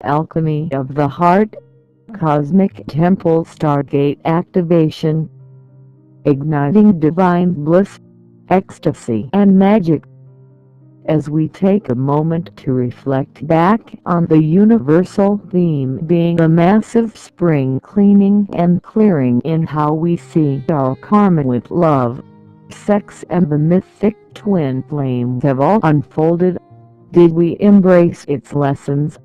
Alchemy of the Heart, Cosmic Temple Stargate Activation, igniting divine bliss, ecstasy and magic. As we take a moment to reflect back on the universal theme being a massive spring cleaning and clearing in how we see our karma with love, sex and the mythic twin flames have all unfolded, did we embrace its lessons,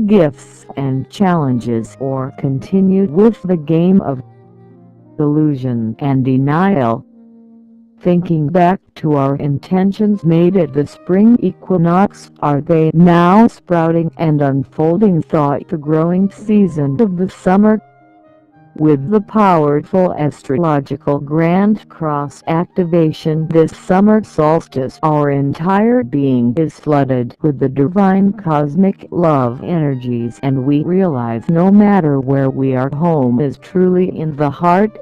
gifts and challenges, or continued with the game of illusion and denial? Thinking back to our intentions made at the spring equinox, are they now sprouting and unfolding throughout the growing season of the summer? With the powerful astrological Grand Cross activation this summer solstice, our entire being is flooded with the divine cosmic love energies, and we realize no matter where we are, home is truly in the heart.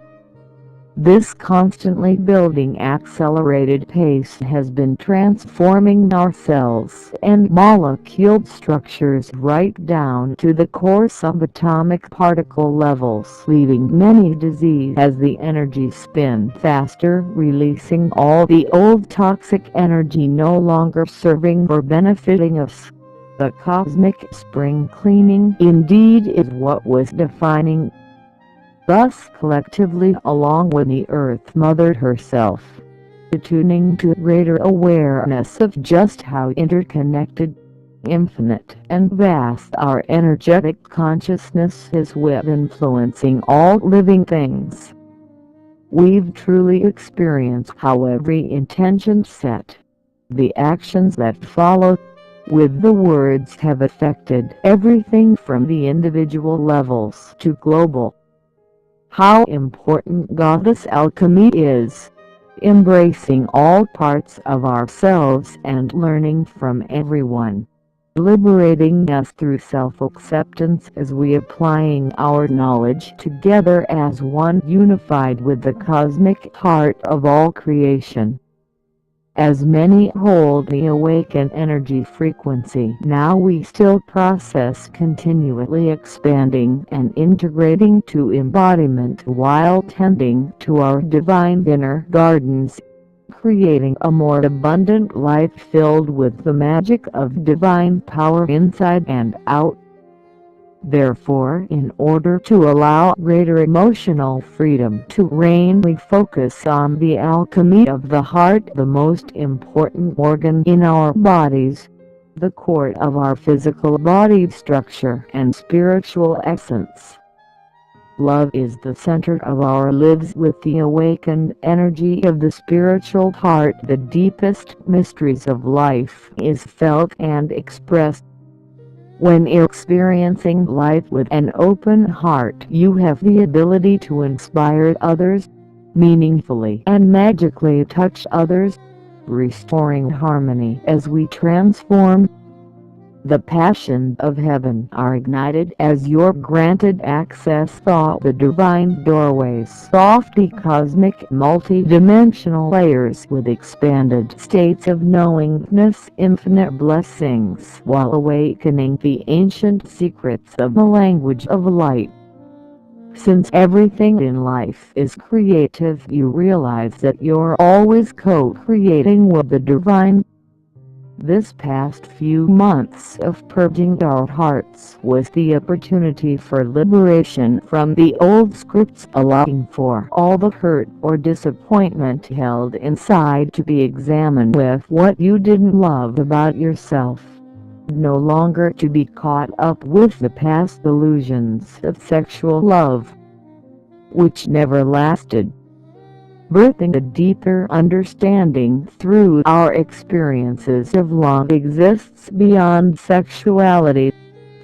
This constantly building accelerated pace has been transforming our cells and molecule structures right down to the core subatomic particle levels, leaving many diseased as the energy spin faster, releasing all the old toxic energy no longer serving or benefiting us. The cosmic spring cleaning indeed is what was defining thus collectively, along with the Earth Mother herself, attuning to greater awareness of just how interconnected, infinite, and vast our energetic consciousness is, with influencing all living things. We've truly experienced how every intention set, the actions that follow, with the words have affected everything from the individual levels to global. How important Goddess alchemy is, embracing all parts of ourselves and learning from everyone, liberating us through self-acceptance as we applying our knowledge together as one, unified with the cosmic heart of all creation. As many hold the awakened energy frequency, now we still process, continually expanding and integrating to embodiment while tending to our divine inner gardens, creating a more abundant life filled with the magic of divine power inside and out. Therefore, in order to allow greater emotional freedom to reign, we focus on the alchemy of the heart, the most important organ in our bodies, the core of our physical body structure and spiritual essence. Love is the center of our lives. With the awakened energy of the spiritual heart, the deepest mysteries of life is felt and expressed. When experiencing life with an open heart, you have the ability to inspire others, meaningfully and magically touch others, restoring harmony as we transform. The passions of heaven are ignited as you're granted access through the divine doorways, lofty cosmic multi-dimensional layers with expanded states of knowingness, infinite blessings, while awakening the ancient secrets of the language of light. Since everything in life is creative, you realize that you're always co-creating with the divine. This past few months of purging our hearts was the opportunity for liberation from the old scripts, allowing for all the hurt or disappointment held inside to be examined with what you didn't love about yourself. No longer to be caught up with the past illusions of sexual love, which never lasted. Birthing a deeper understanding through our experiences of love exists beyond sexuality,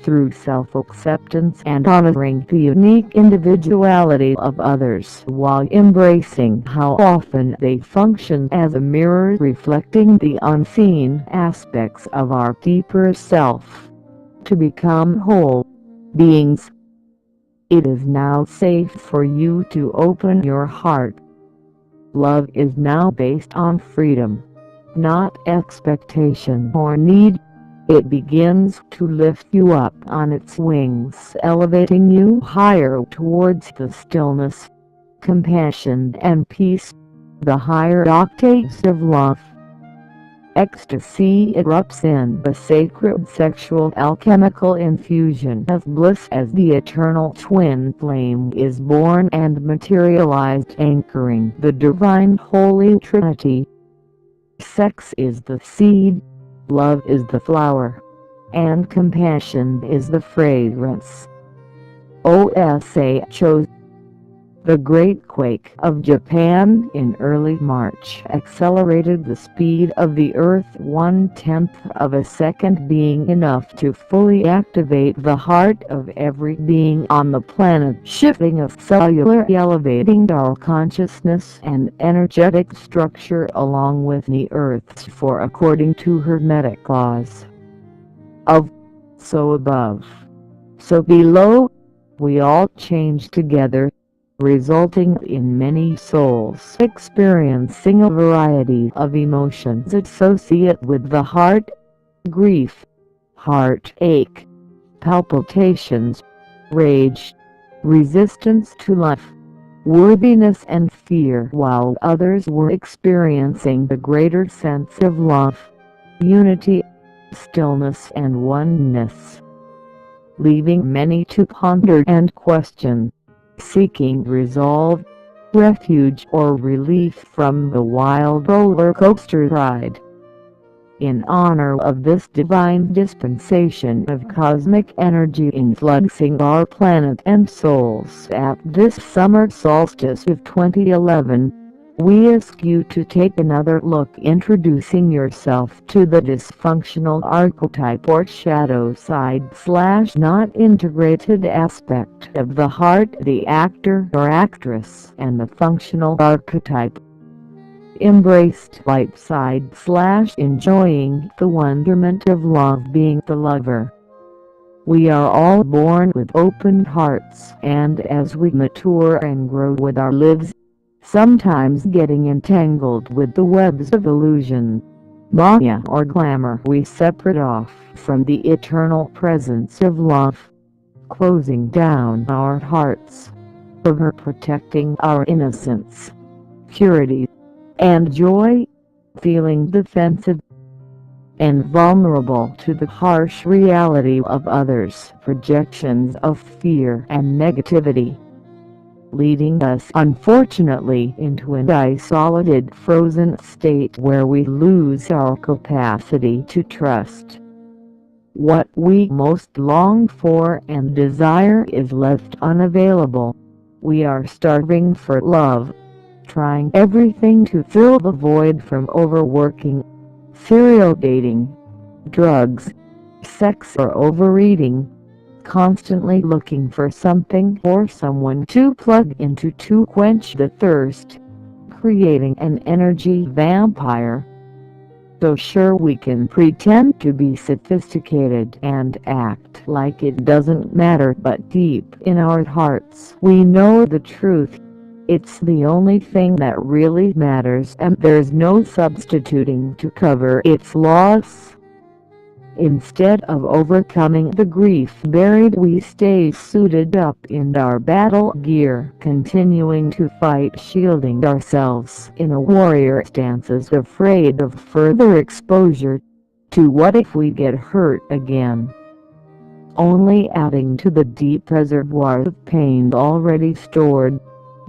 through self-acceptance and honoring the unique individuality of others while embracing how often they function as a mirror reflecting the unseen aspects of our deeper self. To become whole beings, it is now safe for you to open your heart. Love is now based on freedom, not expectation or need. It begins to lift you up on its wings, elevating you higher towards the stillness, compassion and peace, the higher octaves of love. Ecstasy erupts in the sacred sexual alchemical infusion of bliss as the eternal twin flame is born and materialized, anchoring the divine Holy Trinity. Sex is the seed, love is the flower, and compassion is the fragrance. OSHO. The Great Quake of Japan in early March accelerated the speed of the Earth 1/10 of a second, being enough to fully activate the heart of every being on the planet, shifting us cellular, elevating our consciousness and energetic structure along with the Earth's, for according to Hermetic laws of so above, so below, we all change together, resulting in many souls experiencing a variety of emotions associated with the heart: grief, heartache, palpitations, rage, resistance to life, worthiness and fear, while others were experiencing a greater sense of love, unity, stillness and oneness, leaving many to ponder and question, seeking resolve, refuge or relief from the wild roller coaster ride. In honor of this divine dispensation of cosmic energy influxing our planet and souls at this summer solstice of 2011, we ask you to take another look, introducing yourself to the dysfunctional archetype or shadow side / not integrated aspect of the heart, the actor or actress, and the functional archetype, embraced light side / enjoying the wonderment of love, being the lover. We are all born with open hearts, and as we mature and grow with our lives, sometimes getting entangled with the webs of illusion, maya or glamour, we separate off from the eternal presence of love, closing down our hearts, ever protecting our innocence, purity, and joy, feeling defensive and vulnerable to the harsh reality of others' projections of fear and negativity, leading us unfortunately into an isolated, frozen state where we lose our capacity to trust. What we most long for and desire is left unavailable. We are starving for love, trying everything to fill the void, from overworking, serial dating, drugs, sex or overeating, constantly looking for something or someone to plug into to quench the thirst, creating an energy vampire. So sure, we can pretend to be sophisticated and act like it doesn't matter, but deep in our hearts we know the truth. It's the only thing that really matters, and there's no substituting to cover its loss. Instead of overcoming the grief buried, we stay suited up in our battle gear, continuing to fight, shielding ourselves in a warrior stance, afraid of further exposure to what if we get hurt again, only adding to the deep reservoir of pain already stored,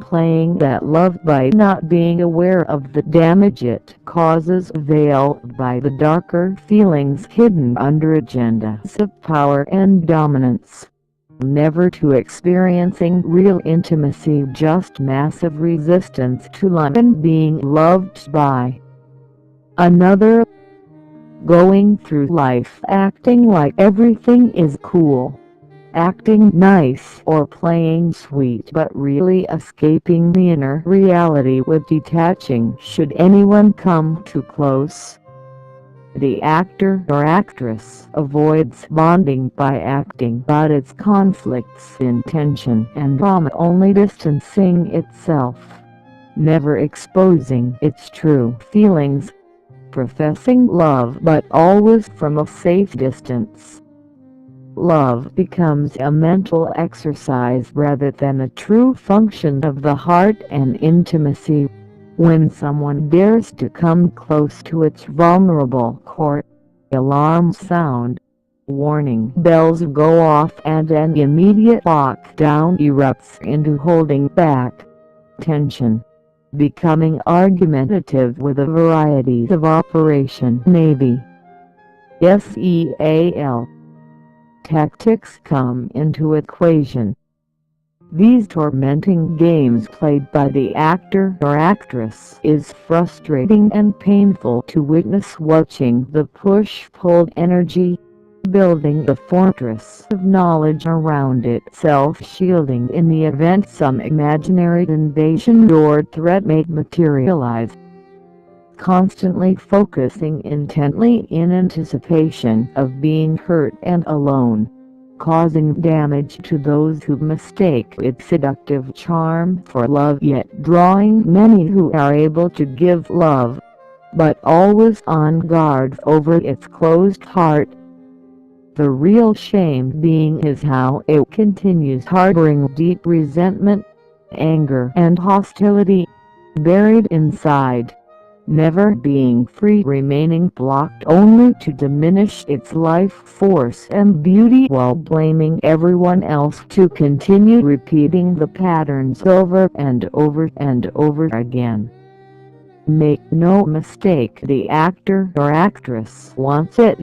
playing that love by not being aware of the damage it causes, veiled by the darker feelings hidden under agendas of power and dominance, never to experiencing real intimacy, just massive resistance to love and being loved by another, going through life acting like everything is cool, acting nice or playing sweet, but really escaping the inner reality with detaching should anyone come too close. The actor or actress avoids bonding by acting out its conflicts in tension and drama, only distancing itself, never exposing its true feelings, professing love but always from a safe distance. Love becomes a mental exercise rather than a true function of the heart and intimacy. When someone dares to come close to its vulnerable core, alarms sound, warning bells go off, and an immediate lockdown erupts into holding back tension, becoming argumentative with a variety of Operation Navy SEAL tactics come into equation. These tormenting games played by the actor or actress is frustrating and painful to witness, watching the push-pull energy, building the fortress of knowledge around itself, shielding in the event some imaginary invasion or threat may materialize. Constantly focusing intently in anticipation of being hurt and alone, causing damage to those who mistake its seductive charm for love, yet drawing many who are able to give love, but always on guard over its closed heart. The real shame being is how it continues harboring deep resentment, anger and hostility, buried inside, never being free, remaining blocked only to diminish its life force and beauty while blaming everyone else to continue repeating the patterns over and over and over again. Make no mistake, the actor or actress wants it,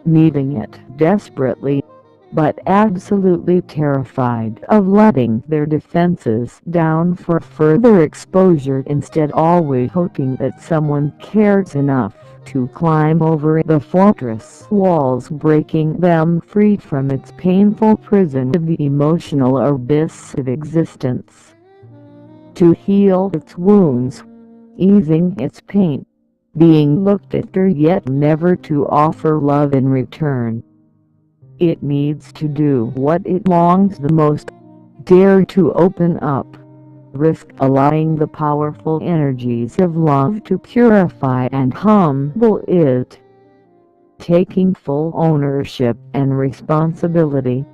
needing it desperately, but absolutely terrified of letting their defenses down for further exposure, instead always hoping that someone cares enough to climb over the fortress walls, breaking them free from its painful prison of the emotional abyss of existence. To heal its wounds, easing its pain, being looked after yet never to offer love in return. It needs to do what it longs the most, dare to open up, risk allowing the powerful energies of love to purify and humble it, taking full ownership and responsibility,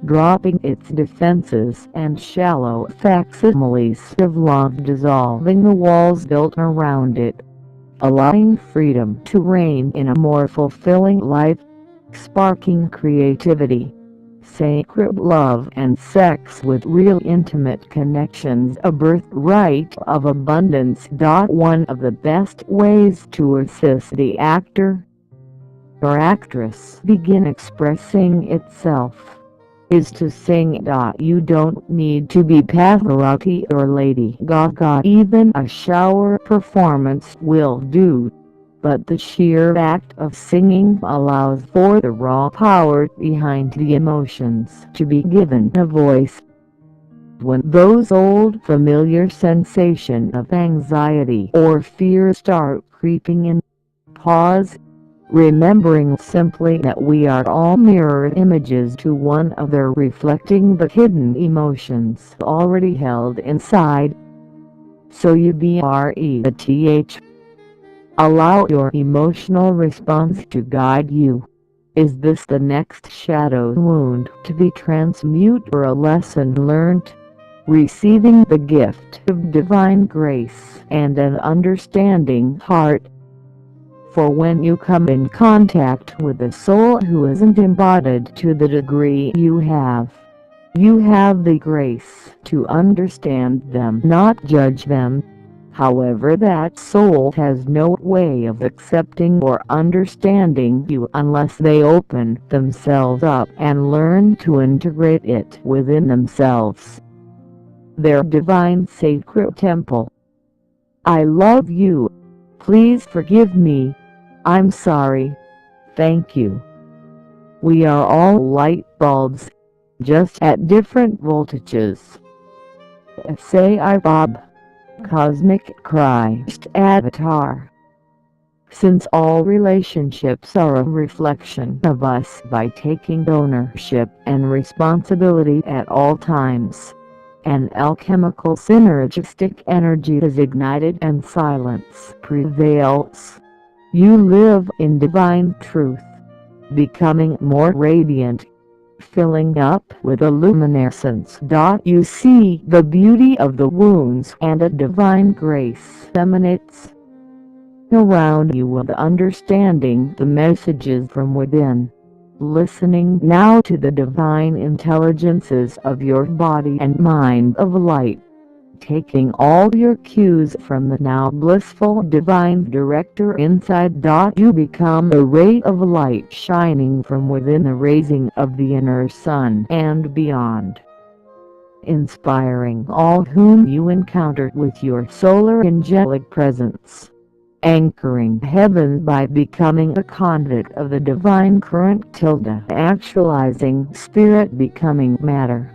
dropping its defenses and shallow facsimiles of love, dissolving the walls built around it, allowing freedom to reign in a more fulfilling life, sparking creativity, sacred love and sex with real intimate connections, a birthright of abundance. One of the best ways to assist the actor or actress begin expressing itself is to sing. You don't need to be Pavarotti or Lady Gaga, even a shower performance will do. But the sheer act of singing allows for the raw power behind the emotions to be given a voice. When those old familiar sensations of anxiety or fear start creeping in, pause, remembering simply that we are all mirror images to one another, reflecting the hidden emotions already held inside. So you breathe. Allow your emotional response to guide you. Is this the next shadow wound to be transmuted or a lesson learned? Receiving the gift of divine grace and an understanding heart. For when you come in contact with a soul who isn't embodied to the degree you have the grace to understand them, not judge them. However, that soul has no way of accepting or understanding you unless they open themselves up and learn to integrate it within themselves. Their divine sacred temple. I love you. Please forgive me. I'm sorry. Thank you. We are all light bulbs, just at different voltages. Say I Bob. Cosmic Christ Avatar. Since all relationships are a reflection of us, by taking ownership and responsibility at all times, an alchemical synergistic energy is ignited and silence prevails. You live in divine truth, becoming more radiant, filling up with a luminescence. You see the beauty of the wounds, and a divine grace emanates around you with understanding the messages from within. Listening now to the divine intelligences of your body and mind of light, taking all your cues from the now blissful divine director inside. You become a ray of light shining from within the raising of the inner sun and beyond, inspiring all whom you encounter with your solar angelic presence, anchoring heaven by becoming a conduit of the divine current. Actualizing spirit becoming matter.